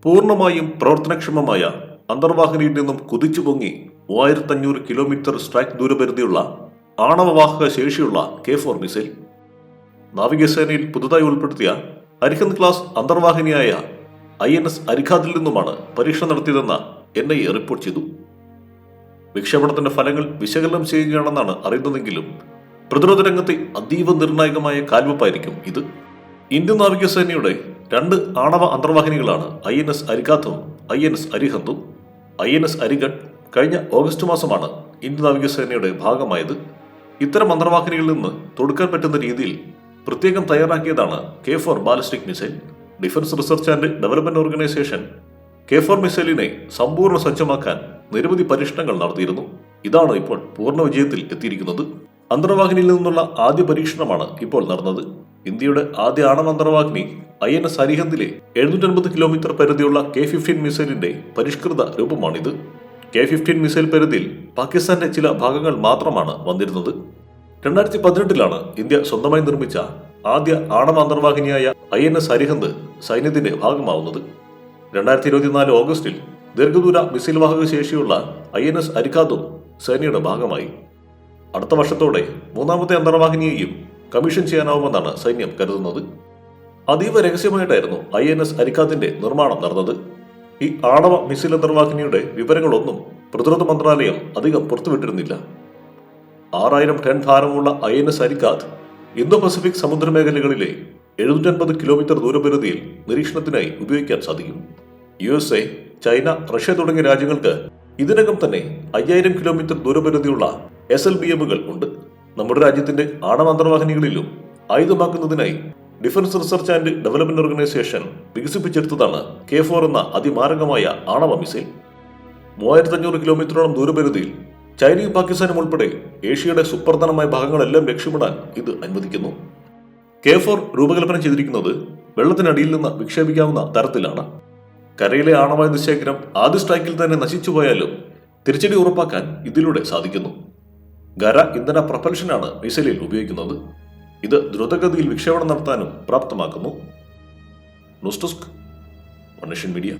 പൂർണ്ണമായും പ്രവർത്തനക്ഷമമായ അന്തർവാഹിനിയിൽ നിന്നും കുതിച്ചു പൊങ്ങി 3500 കിലോമീറ്റർ സ്ട്രൈക്ക് ദൂരപരിധിയുള്ള ആണവവാഹക ശേഷിയുള്ള K4 മിസൈൽ. നാവികസേനയിൽ പുതുതായി ഉൾപ്പെടുത്തിയ അരിഹന്ത് ക്ലാസ് അന്തർവാഹിനിയായ INS അരിഘാതിൽ നിന്നുമാണ് പരീക്ഷണം നടത്തിയതെന്ന് NIA റിപ്പോർട്ട് ചെയ്തു. വിക്ഷേപണത്തിന്റെ ഫലങ്ങൾ വിശകലനം ചെയ്യുകയാണെന്നാണ് അറിയുന്നതെങ്കിലും പ്രതിരോധ രംഗത്തെ അതീവ നിർണായകമായ കാൽവെപ്പായിരിക്കും ഇത്. ഇന്ത്യൻ നാവികസേനയുടെ 2 ആണവ അന്തർവാഹിനികളാണ് INS അരിഘാത്തും INS അരിഹന്തും. INS അരിഘട്ട് കഴിഞ്ഞ ഓഗസ്റ്റ് മാസമാണ് ഇന്ത്യൻ നാവികസേനയുടെ ഭാഗമായത്. ഇത്തരം അന്തർവാഹിനികളിൽ നിന്ന് തൊടുക്കാൻ പറ്റുന്ന രീതിയിൽ പ്രത്യേകം തയ്യാറാക്കിയതാണ് K4 ballistic missile. Defence Research and Development organisation K4 മിസൈലിനെ സമ്പൂർണ്ണ സജ്ജമാക്കാൻ നിരവധി പരീക്ഷണങ്ങൾ നടത്തിയിരുന്നു. ഇതാണ് ഇപ്പോൾ പൂർണ്ണ വിജയത്തിൽ എത്തിയിരിക്കുന്നത്. അന്തർവാഹിനിയിൽ നിന്നുള്ള ആദ്യ പരീക്ഷണമാണ് ഇപ്പോൾ നടന്നത്. ഇന്ത്യയുടെ ആദ്യ ആണവ അന്തർവാഹിനി INS അരിഹന്തിലെ 750 കിലോമീറ്റർ പരിധിയുള്ള K-15 മിസൈലിന്റെ പരിഷ്കൃത രൂപമാണിത്. K-15 മിസൈൽ പരിധിയിൽ പാകിസ്ഥാന്റെ ചില ഭാഗങ്ങൾ മാത്രമാണ് വന്നിരുന്നത്. 2018 ഇന്ത്യ സ്വന്തമായി നിർമ്മിച്ച ആദ്യ ആണവ അന്തർവാഹിനിയായ INS അരിഹന്ത് സൈന്യത്തിന്റെ ഭാഗമാവുന്നത്. 2024 ഓഗസ്റ്റിൽ ദീർഘദൂര മിസൈൽ വാഹക ശേഷിയുള്ള INS അരിഘാതും സേനയുടെ ഭാഗമായി. അടുത്ത വർഷത്തോടെ 3ാമത്തെ അന്തർവാഹിനിയെയും കമ്മീഷൻ ചെയ്യാനാവുമെന്നാണ് സൈന്യം കരുതുന്നത്. അതീവ രഹസ്യമായിട്ടായിരുന്നു INS അരിഘാത്തിന്റെ നിർമ്മാണം നടന്നത്. ഈ ആണവ മിസൈൽ അന്തർവാഹിനിയുടെ വിവരങ്ങളൊന്നും പ്രതിരോധ മന്ത്രാലയം അധികം പുറത്തുവിട്ടിരുന്നില്ല. 6000 ടൺ ഭാരമുള്ള INS Arighat Indo Pacific സമുദ്രമേഖലകളിലെ 750 kilometre ദൂരപരിധിയിൽ നിരീക്ഷണത്തിനായി ഉപയോഗിക്കാൻ സാധിക്കും. USA, ചൈന, റഷ്യ തുടങ്ങിയ രാജ്യങ്ങൾക്ക് ഇതിനകം തന്നെ 5000 കിലോമീറ്റർ ദൂരപരിധിയുള്ള SLBM-കൾ ഉണ്ട്. നമ്മുടെ രാജ്യത്തിന്റെ ആണവ അന്തർവാഹിനികളിലും ആയുധമാക്കുന്നതിനായി Defence Research and Development Organisation വികസിപ്പിച്ചെടുത്തതാണ് K4 എന്ന അതിമാരകമായ ആണവ മിസൈൽ. 3500 കിലോമീറ്ററോളം ദൂരപരിധിയിൽ ചൈനയും പാകിസ്ഥാനും ഉൾപ്പെടെ ഏഷ്യയുടെ സുപ്രധാനമായ ഭാഗങ്ങളെല്ലാം ലക്ഷ്യമിടാൻ ഇത് അനുവദിക്കുന്നു. K4 രൂപകൽപ്പന ചെയ്തിരിക്കുന്നത് വെള്ളത്തിനടിയിൽ നിന്ന് വിക്ഷേപിക്കാവുന്ന തരത്തിലാണ്. കരയിലെ ആണവായുധ ശേഖരം ആദ്യ സ്ട്രൈക്കിൽ തന്നെ നശിച്ചുപോയാലും തിരിച്ചടി ഉറപ്പാക്കാൻ ഇതിലൂടെ സാധിക്കുന്നു. ഖര ഇന്ധന പ്രൊപ്പൽഷനാണ് മിസൈലിൽ ഉപയോഗിക്കുന്നത്. ഇത് ദ്രുതഗതിയിൽ വിക്ഷേപണം നടത്താനും പ്രാപ്തമാക്കുന്നു. News desk, one nation media.